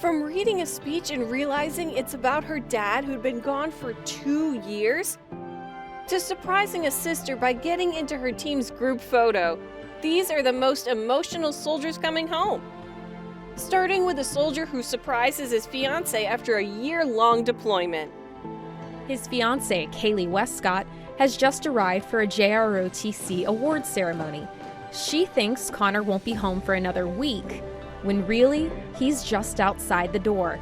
From reading a speech and realizing it's about her dad who'd been gone for 2 years, to surprising a sister by getting into her team's group photo, these are the most emotional soldiers coming home. Starting with a soldier who surprises his fiancée after a year-long deployment. His fiancée, Kaylee Westcott, has just arrived for a JROTC awards ceremony. She thinks Connor won't be home for another week, when really, he's just outside the door.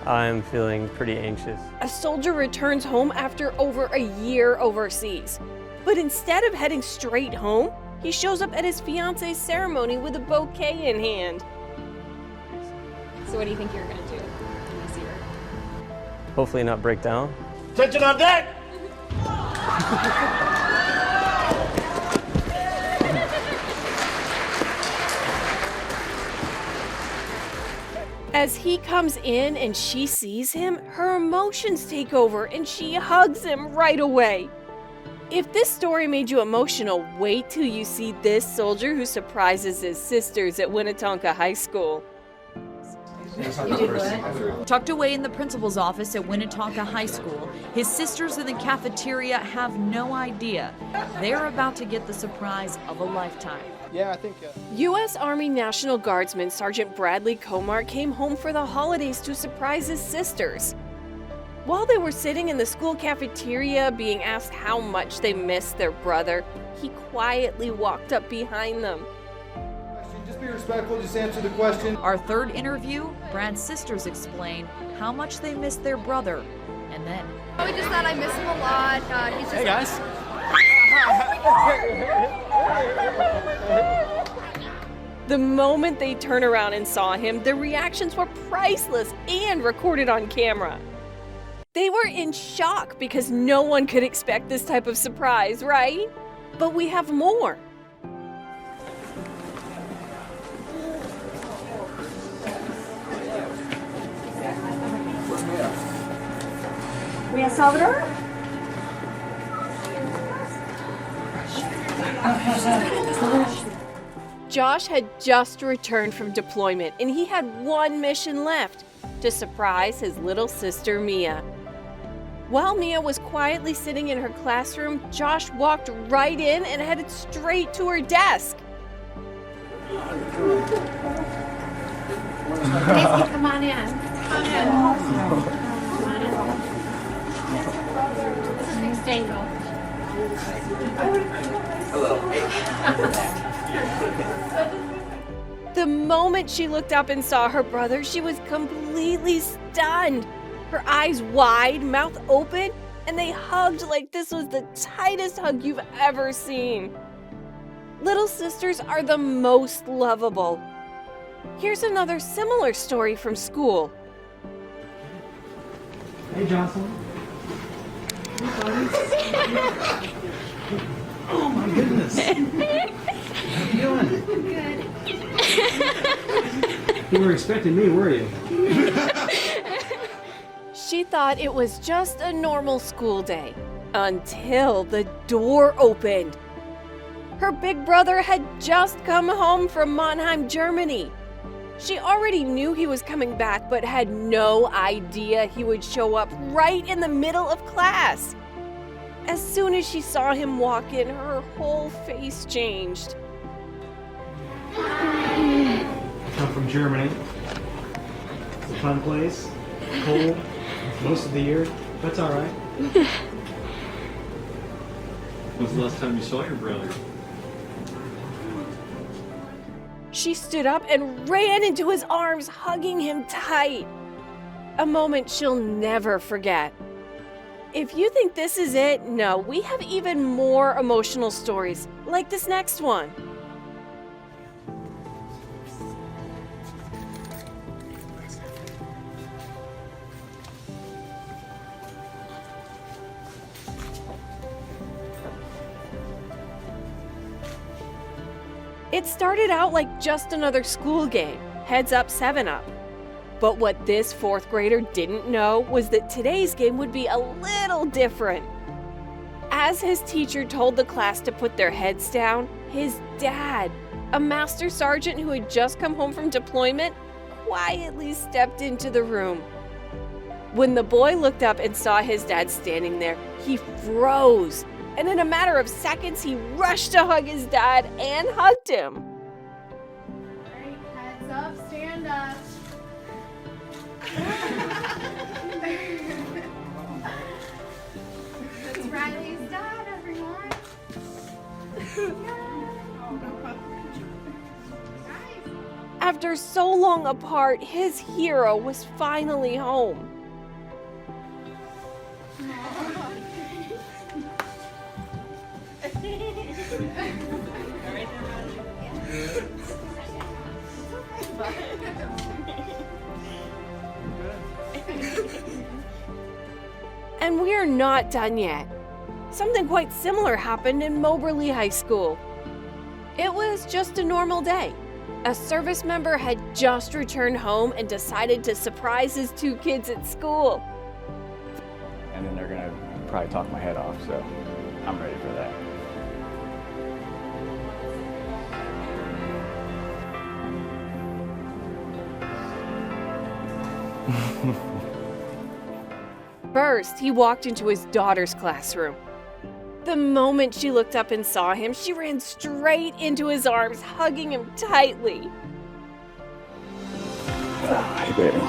I'm feeling pretty anxious. A soldier returns home after over a year overseas. But instead of heading straight home, he shows up at his fiancée's ceremony with a bouquet in hand. So what do you think you're going to do when you see her? Hopefully not break down. Attention on deck! As he comes in and she sees him, her emotions take over and she hugs him right away. If this story made you emotional, wait till you see this soldier who surprises his sisters at Winnetonka High School. Tucked away in the principal's office at Winnetonka High School, his sisters in the cafeteria have no idea they're about to get the surprise of a lifetime. Yeah, I think... U.S. Army National Guardsman Sergeant Bradley Comar came home for the holidays to surprise his sisters. While they were sitting in the school cafeteria being asked how much they missed their brother, he quietly walked up behind them. Just be respectful, just answer the question. Our third interview, Brad's sisters explain how much they missed their brother, and then... We just thought I miss him a lot. He's just Hey guys. The moment they turned around and saw him, their reactions were priceless and recorded on camera. They were in shock because no one could expect this type of surprise, right? But we have more. We have Salvador? Josh had just returned from deployment and he had one mission left, to surprise his little sister Mia. While Mia was quietly sitting in her classroom, Josh walked right in and headed straight to her desk. Casey, come on in. Come on in. This is Miss Dangle. The moment she looked up and saw her brother, she was completely stunned. Her eyes wide, mouth open, and they hugged like this was the tightest hug you've ever seen. Little sisters are the most lovable. Here's another similar story from school. Hey, Jocelyn. Oh my goodness. How you doing? Good. You were expecting me, were you? She thought it was just a normal school day until the door opened. Her big brother had just come home from Mannheim, Germany. She already knew he was coming back, but had no idea he would show up right in the middle of class. As soon as she saw him walk in, her whole face changed. I come from Germany. It's a fun place. Cold most of the year. That's all right. When's the last time you saw your brother? She stood up and ran into his arms, hugging him tight. A moment she'll never forget. If you think this is it, no, we have even more emotional stories, like this next one. It started out like just another school game, heads up, 7-up. But what this fourth grader didn't know was that today's game would be a little different. As his teacher told the class to put their heads down, his dad, a master sergeant who had just come home from deployment, quietly stepped into the room. When the boy looked up and saw his dad standing there, he froze. And in a matter of seconds, he rushed to hug his dad and hugged him. Alright, heads up, stand up. That's Riley's dad, everyone. After so long apart, his hero was finally home. And we're not done yet. Something quite similar happened in Moberly High School. It was just a normal day. A service member had just returned home and decided to surprise his 2 kids at school. And then they're gonna probably talk my head off, so I'm ready for that. First, he walked into his daughter's classroom. The moment she looked up and saw him, she ran straight into his arms, hugging him tightly. Hey, baby.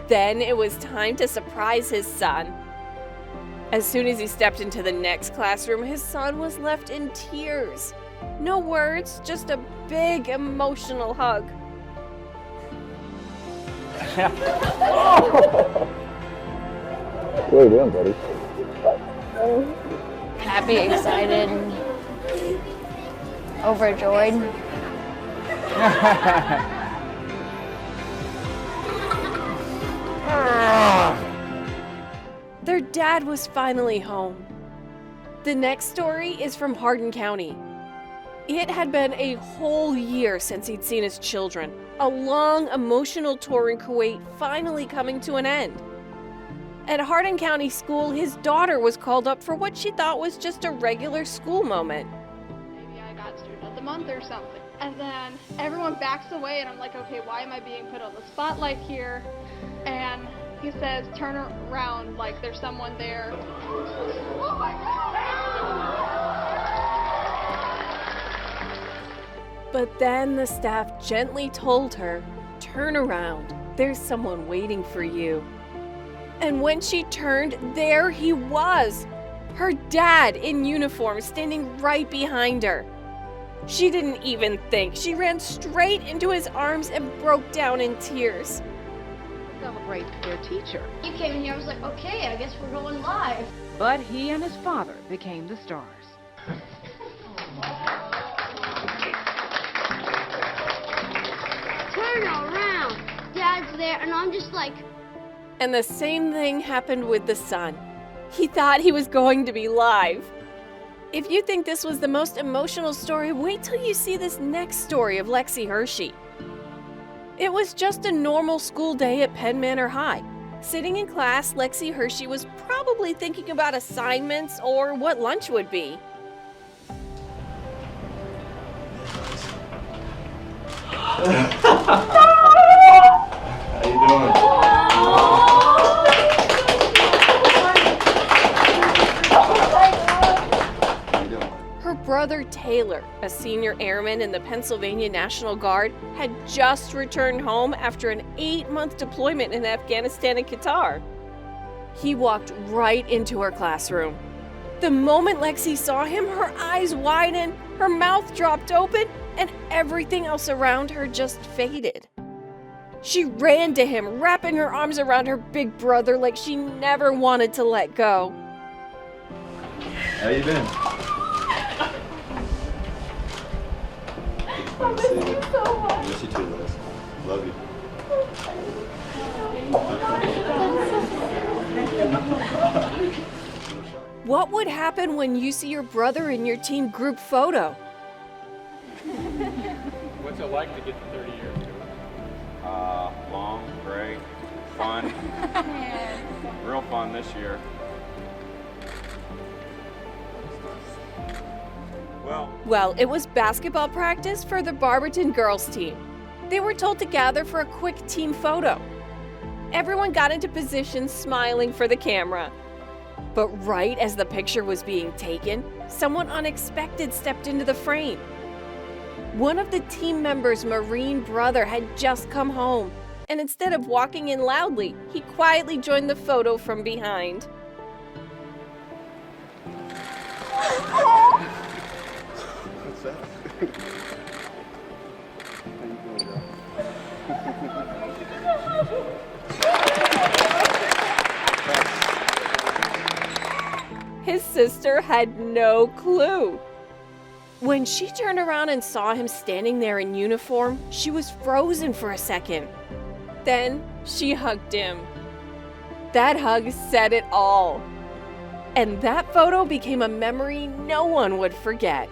Then it was time to surprise his son. As soon as he stepped into the next classroom, his son was left in tears. No words, just a big emotional hug. What are you doing, buddy? Happy, excited, overjoyed. Their dad was finally home. The next story is from Hardin County. It had been a whole year since he'd seen his children. A long, emotional tour in Kuwait finally coming to an end. At Hardin County School, his daughter was called up for what she thought was just a regular school moment. Maybe I got student of the month or something. And then everyone backs away and I'm like, okay, why am I being put on the spotlight here? And he says, turn around, like there's someone there. Oh my God! But then the staff gently told her, turn around, there's someone waiting for you. And when she turned, there he was, her dad in uniform standing right behind her. She didn't even think. She ran straight into his arms and broke down in tears. Celebrate their teacher. You came in here, I was like, okay, I guess we're going live. But he and his father became the stars. Turn around. Dad's there, and I'm just like... And the same thing happened with the son. He thought he was going to be live. If you think this was the most emotional story, wait till you see this next story of Lexi Hershey. It was just a normal school day at Penn Manor High. Sitting in class, Lexi Hershey was probably thinking about assignments or what lunch would be. How you doing? Her brother Taylor, a senior airman in the Pennsylvania National Guard, had just returned home after an 8-month deployment in Afghanistan and Qatar. He walked right into her classroom. The moment Lexi saw him, her eyes widened, her mouth dropped open, and everything else around her just faded. She ran to him, wrapping her arms around her big brother like she never wanted to let go. How you been? I miss you so much. I miss you too, Liz. Love you. What would happen when you see your brother in your team group photo? What's it like to get to 30 years? Long, great. fun. Real fun this year. Well, it was basketball practice for the Barberton girls team. They were told to gather for a quick team photo. Everyone got into position, smiling for the camera. But right as the picture was being taken, someone unexpected stepped into the frame. One of the team members' Marine brother had just come home, and instead of walking in loudly, he quietly joined the photo from behind. What's that? His sister had no clue. When she turned around and saw him standing there in uniform, she was frozen for a second. Then she hugged him. That hug said it all. And that photo became a memory no one would forget.